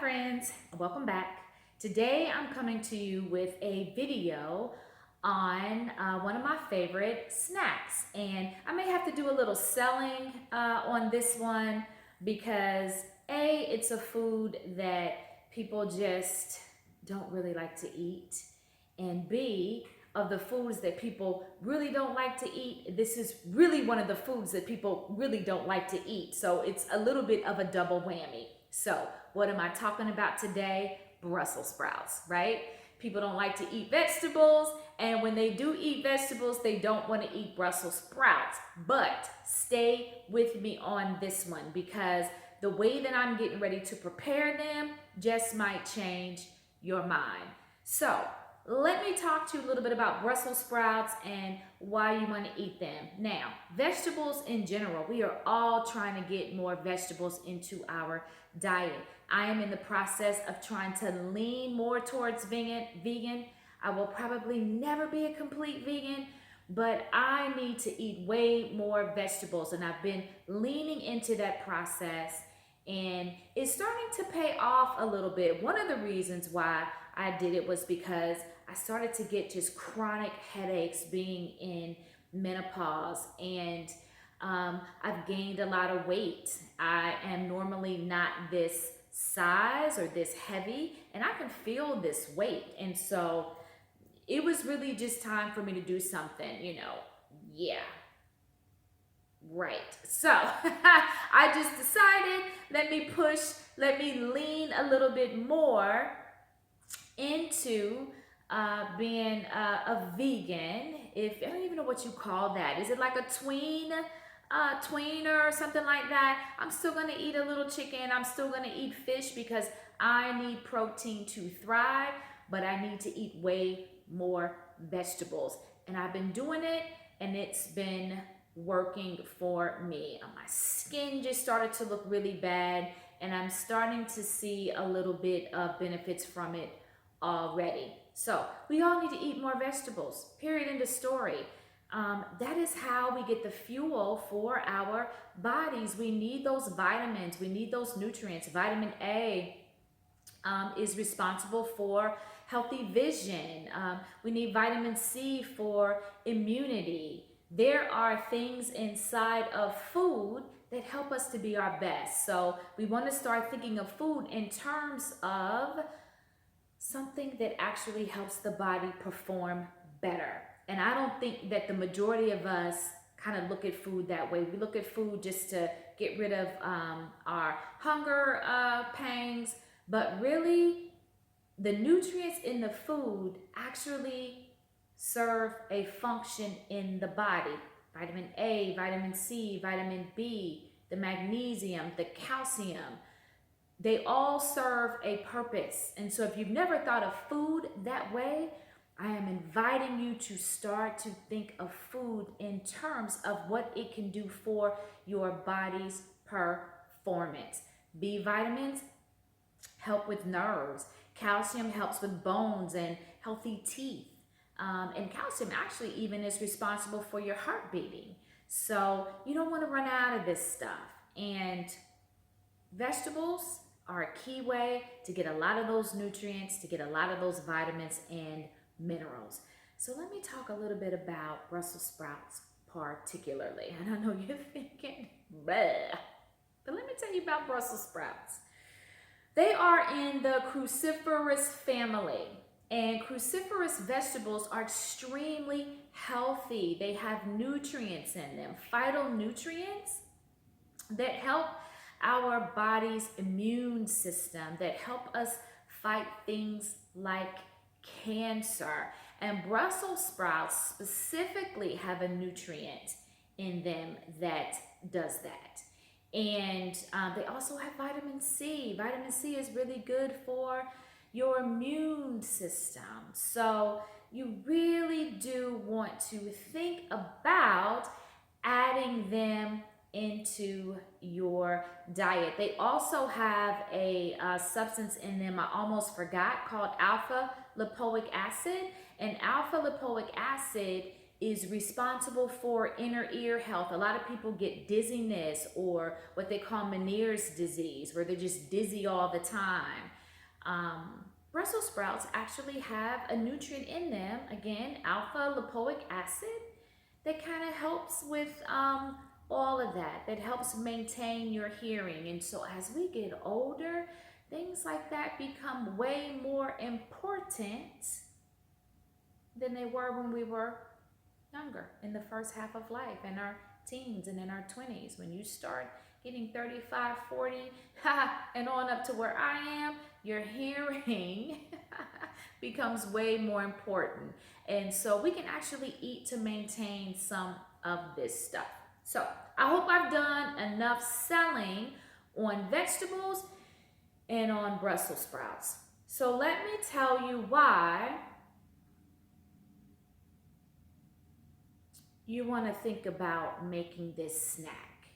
friends, welcome back. Today I'm coming to you with a video on one of my favorite snacks, and I may have to do a little selling on this one because A, it's a food that people just don't really like to eat, and B, of the foods that people really don't like to eat, this is really one of the foods that people really don't like to eat. So it's a little bit of a double whammy. So what am I talking about today? Brussels sprouts, right? People don't like to eat vegetables, and when they do eat vegetables, they don't want to eat Brussels sprouts. But stay with me on this one because the way that I'm getting ready to prepare them just might change your mind. So let me talk to you a little bit about Brussels sprouts and why you want to eat them. Now, vegetables in general, we are all trying to get more vegetables into our diet. I am in the process of trying to lean more towards vegan. I will probably never be a complete vegan, but I need to eat way more vegetables, and I've been leaning into that process, and it's starting to pay off a little bit. One of the reasons why I did it was because I started to get just chronic headaches being in menopause, and I've gained a lot of weight. I am normally not this size or this heavy, and I can feel this weight. And so it was really just time for me to do something, Yeah, right. So I just decided, let me lean a little bit more into being a vegan. If I don't even know what you call that. Is it like a tweener or something like that? I'm still gonna eat a little chicken. I'm still gonna eat fish because I need protein to thrive, but I need to eat way more vegetables. And I've been doing it, and it's been working for me. My skin just started to look really bad, and I'm starting to see a little bit of benefits from it already. So we all need to eat more vegetables, period, end of story. That is how we get the fuel for our bodies. We need those vitamins, we need those nutrients. Vitamin A is responsible for healthy vision. We need vitamin C for immunity. There are things inside of food that help us to be our best. So we want to start thinking of food in terms of something that actually helps the body perform better. And I don't think that the majority of us kind of look at food that way. We look at food just to get rid of our hunger pangs, but really the nutrients in the food actually serve a function in the body. Vitamin A, vitamin C, vitamin B, the magnesium, the calcium, they all serve a purpose. And so if you've never thought of food that way, I am inviting you to start to think of food in terms of what it can do for your body's performance. B vitamins help with nerves. Calcium helps with bones and healthy teeth. And calcium actually even is responsible for your heart beating. So you don't want to run out of this stuff. And vegetables are a key way to get a lot of those nutrients, to get a lot of those vitamins and minerals. So let me talk a little bit about Brussels sprouts particularly. And I know you're thinking, bleh. But let me tell you about Brussels sprouts. They are in the cruciferous family. And cruciferous vegetables are extremely healthy. They have nutrients in them, phytonutrients that help our body's immune system, that help us fight things like cancer. And Brussels sprouts specifically have a nutrient in them that does that. And they also have vitamin C. Vitamin C is really good for your immune system. So you really do want to think about adding them into your diet. They also have a substance in them I almost forgot called alpha lipoic acid. And alpha lipoic acid is responsible for inner ear health. A lot of people get dizziness, or what they call Meniere's disease, where they're just dizzy all the time. Brussels sprouts actually have a nutrient in them, again, alpha lipoic acid, that kind of helps with all of that. That helps maintain your hearing. And so as we get older, things like that become way more important than they were when we were younger, in the first half of life, in our teens and in our 20s. When you start getting 35, 40, and on up to where I am, your hearing becomes way more important. And so we can actually eat to maintain some of this stuff. So I hope I've done enough selling on vegetables and on Brussels sprouts. So let me tell you why you want to think about making this snack.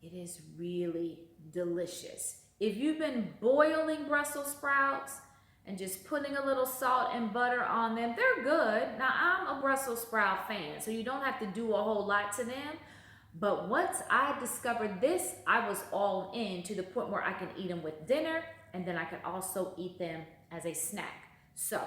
It is really delicious. If you've been boiling Brussels sprouts and just putting a little salt and butter on them, they're good. Now, I'm a Brussels sprout fan, so you don't have to do a whole lot to them. But once I discovered this, I was all in, to the point where I can eat them with dinner, and then I can also eat them as a snack. So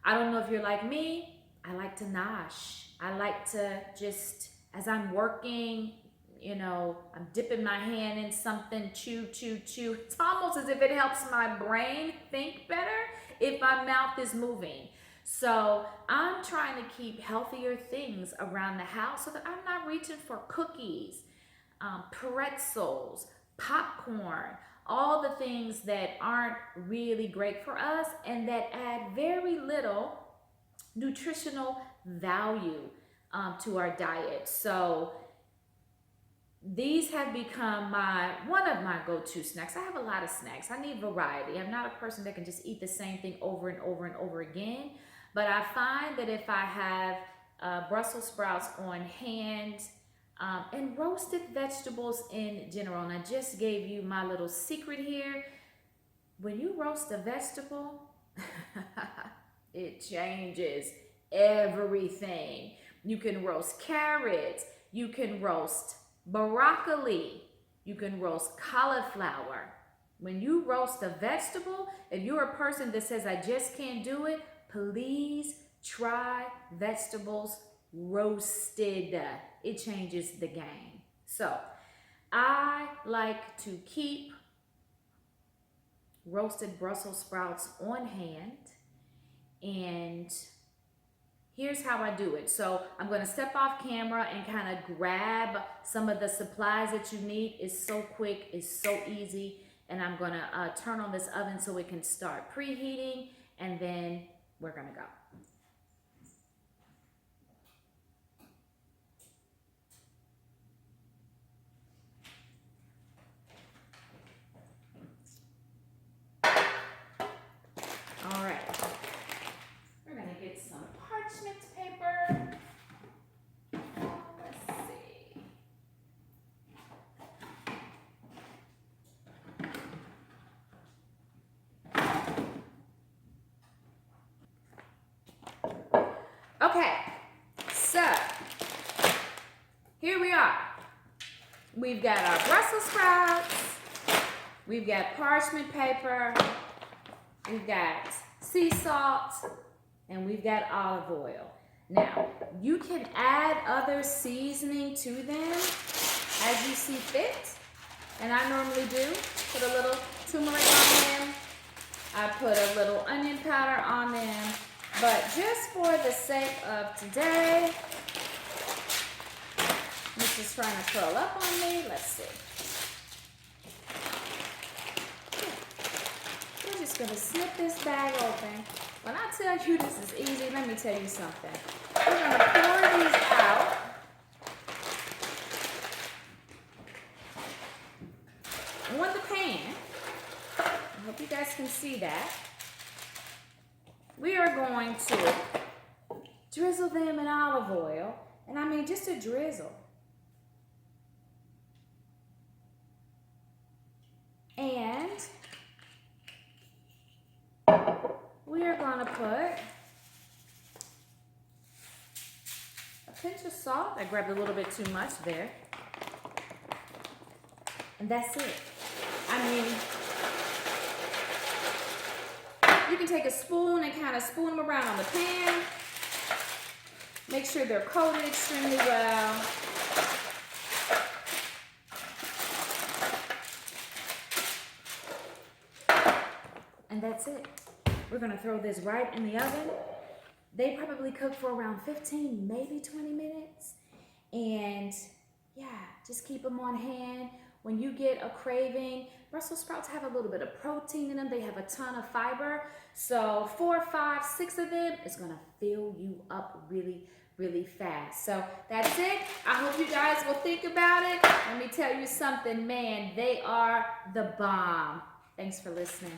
I don't know if you're like me. I like to nosh. I like to just, as I'm working, you know, I'm dipping my hand in something, chew, chew, chew. It's almost as if it helps my brain think better if my mouth is moving. So I'm trying to keep healthier things around the house so that I'm not reaching for cookies, pretzels, popcorn, all the things that aren't really great for us and that add very little nutritional value to our diet. So these have become one of my go-to snacks. I have a lot of snacks. I need variety. I'm not a person that can just eat the same thing over and over and over again. But I find that if I have Brussels sprouts on hand and roasted vegetables in general, and I just gave you my little secret here, when you roast a vegetable, it changes everything. You can roast carrots, you can roast broccoli, you can roast cauliflower. When you roast a vegetable, if you're a person that says, I just can't do it, please try vegetables roasted. It changes the game. So I like to keep roasted Brussels sprouts on hand, and here's how I do it. So I'm going to step off camera and kind of grab some of the supplies that you need. It's so quick, it's so easy, and I'm going to turn on this oven so it can start preheating, and then we're going to go. All right, we're going to get some parchment paper. Let's see. Okay, so here we are. We've got our Brussels sprouts, we've got parchment paper, we've got sea salt, and we've got olive oil. Now, you can add other seasoning to them as you see fit, and I normally do. Put a little turmeric on them, I put a little onion powder on them, but just for the sake of today, this is trying to curl up on me. Let's see. We're just going to snip this bag open. When I tell you this is easy, let me tell you something. We're going to pour these out. On the pan. I hope you guys can see that. We are going to drizzle them in olive oil. And I mean just a drizzle. And we are going to put a pinch of salt. I grabbed a little bit too much there. And that's it. I mean, You can take a spoon and kind of spoon them around on the pan. Make sure they're coated extremely well. And that's it. We're gonna throw this right in the oven. They probably cook for around 15, maybe 20 minutes. And yeah, just keep them on hand. When you get a craving, Brussels sprouts have a little bit of protein in them. They have a ton of fiber. So 4, 5, 6 of them is gonna fill you up really, really fast. So that's it. I hope you guys will think about it. Let me tell you something, man, they are the bomb. Thanks for listening.